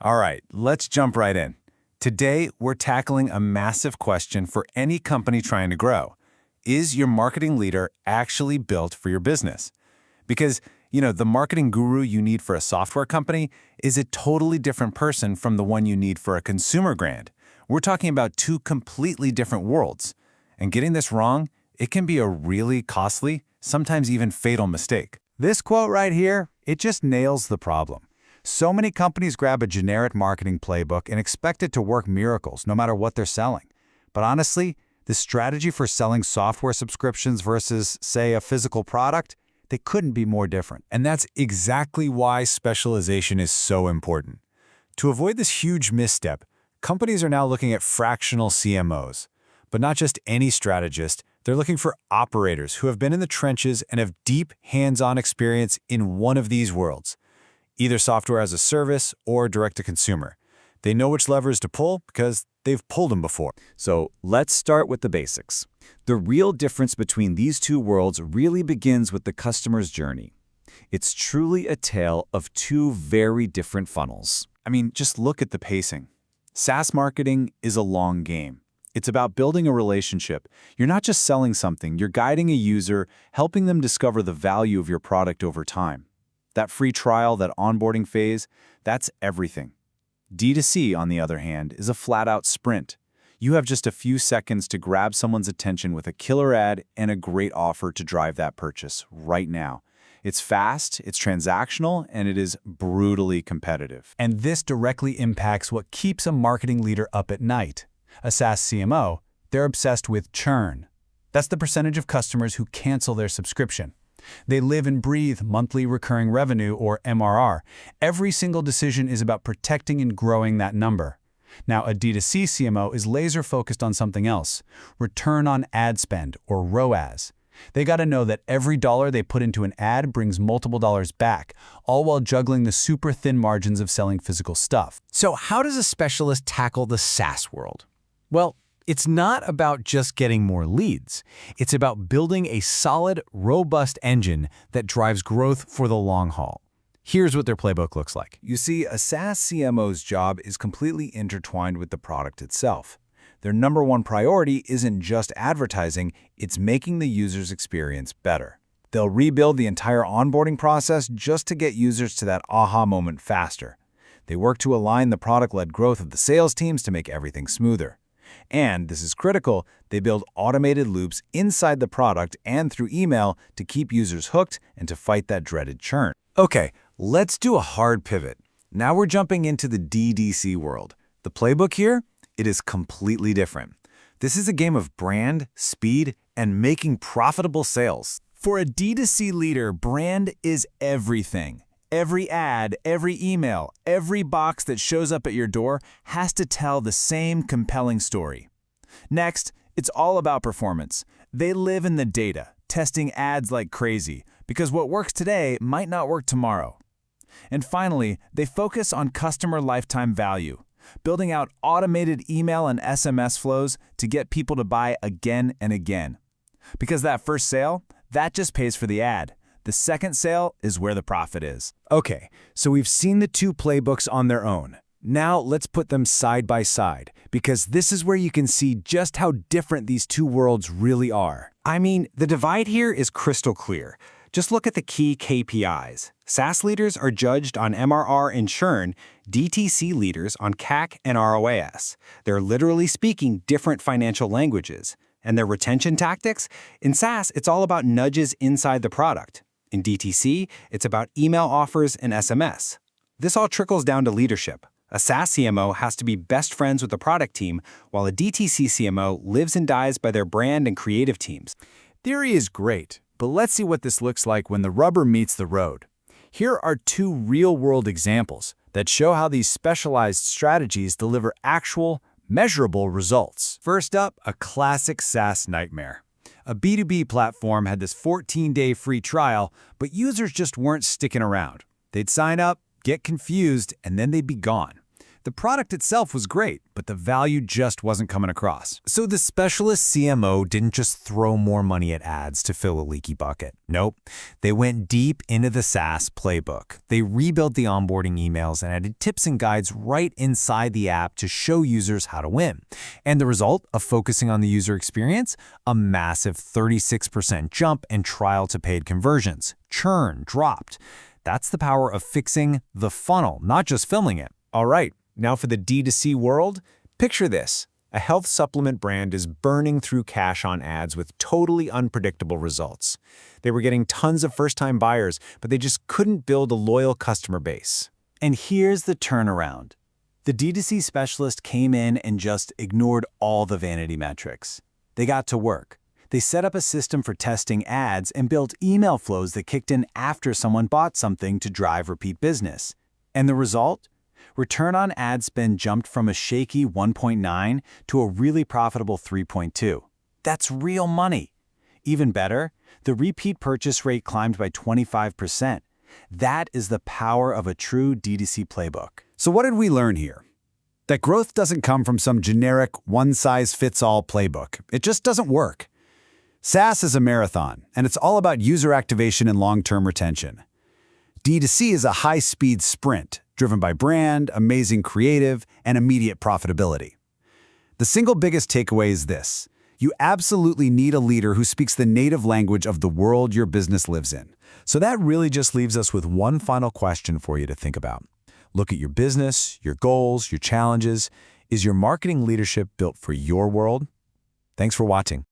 All right, let's jump right in. Today, we're tackling a massive question for any company trying to grow. Is your marketing leader actually built for your business? Because, the marketing guru you need for a software company is a totally different person from the one you need for a consumer brand. We're talking about two completely different worlds. And getting this wrong, it can be a really costly, sometimes even fatal mistake. This quote right here, it just nails the problem. So many companies grab a generic marketing playbook and expect it to work miracles no matter what they're selling. But honestly, the strategy for selling software subscriptions versus, say, a physical product, they couldn't be more different. And that's exactly why specialization is so important. To avoid this huge misstep, companies are now looking at fractional CMOs. But not just any strategist, they're looking for operators who have been in the trenches and have deep hands-on experience in one of these worlds, either software as a service or direct-to-consumer. They know which levers to pull because they've pulled them before. So let's start with the basics. The real difference between these two worlds really begins with the customer's journey. It's truly a tale of two very different funnels. Just look at the pacing. SaaS marketing is a long game. It's about building a relationship. You're not just selling something, you're guiding a user, helping them discover the value of your product over time. That free trial, that onboarding phase, that's everything. D2C, on the other hand, is a flat-out sprint. You have just a few seconds to grab someone's attention with a killer ad and a great offer to drive that purchase right now. It's fast, it's transactional, and it is brutally competitive. And this directly impacts what keeps a marketing leader up at night. A SaaS CMO, they're obsessed with churn. That's the percentage of customers who cancel their subscription. They live and breathe monthly recurring revenue, or MRR. Every single decision is about protecting and growing that number. Now, a D2C CMO is laser-focused on something else, return on ad spend, or ROAS. They got to know that every dollar they put into an ad brings multiple dollars back, all while juggling the super thin margins of selling physical stuff. So how does a specialist tackle the SaaS world? Well, it's not about just getting more leads. It's about building a solid, robust engine that drives growth for the long haul. Here's what their playbook looks like. You see, a SaaS CMO's job is completely intertwined with the product itself. Their number one priority isn't just advertising, it's making the user's experience better. They'll rebuild the entire onboarding process just to get users to that aha moment faster. They work to align the product-led growth of the sales teams to make everything smoother. And, this is critical, they build automated loops inside the product and through email to keep users hooked and to fight that dreaded churn. Okay, let's do a hard pivot. Now we're jumping into the D2C world. The playbook here? It is completely different. This is a game of brand, speed, and making profitable sales. For a D2C leader, brand is everything. Every ad, every email, every box that shows up at your door has to tell the same compelling story. Next, it's all about performance. They live in the data, testing ads like crazy, because what works today might not work tomorrow. And finally, they focus on customer lifetime value, building out automated email and SMS flows to get people to buy again and again. Because that first sale, that just pays for the ad. The second sale is where the profit is. Okay, so we've seen the two playbooks on their own. Now let's put them side by side, because this is where you can see just how different these two worlds really are. The divide here is crystal clear. Just look at the key KPIs. SaaS leaders are judged on MRR and churn, DTC leaders on CAC and ROAS. They're literally speaking different financial languages. And their retention tactics? In SaaS, it's all about nudges inside the product. In DTC, it's about email offers and SMS. This all trickles down to leadership. A SaaS CMO has to be best friends with the product team, while a DTC CMO lives and dies by their brand and creative teams. Theory is great, but let's see what this looks like when the rubber meets the road. Here are two real-world examples that show how these specialized strategies deliver actual, measurable results. First up, a classic SaaS nightmare. A B2B platform had this 14-day free trial, but users just weren't sticking around. They'd sign up, get confused, and then they'd be gone. The product itself was great, but the value just wasn't coming across. So the specialist CMO didn't just throw more money at ads to fill a leaky bucket. Nope. They went deep into the SaaS playbook. They rebuilt the onboarding emails and added tips and guides right inside the app to show users how to win. And the result of focusing on the user experience? A massive 36% jump in trial to paid conversions. Churn dropped. That's the power of fixing the funnel, not just filling it. All right, now for the D2C world, picture this. A health supplement brand is burning through cash on ads with totally unpredictable results. They were getting tons of first-time buyers, but they just couldn't build a loyal customer base. And here's the turnaround. The D2C specialist came in and just ignored all the vanity metrics. They got to work. They set up a system for testing ads and built email flows that kicked in after someone bought something to drive repeat business. And the result? Return on ad spend jumped from a shaky 1.9 to a really profitable 3.2. That's real money. Even better, the repeat purchase rate climbed by 25%. That is the power of a true D2C playbook. So what did we learn here? That growth doesn't come from some generic one-size-fits-all playbook. It just doesn't work. SaaS is a marathon, and it's all about user activation and long-term retention. D2C is a high-speed sprint, driven by brand, amazing creative, and immediate profitability. The single biggest takeaway is this. You absolutely need a leader who speaks the native language of the world your business lives in. So that really just leaves us with one final question for you to think about. Look at your business, your goals, your challenges. Is your marketing leadership built for your world? Thanks for watching.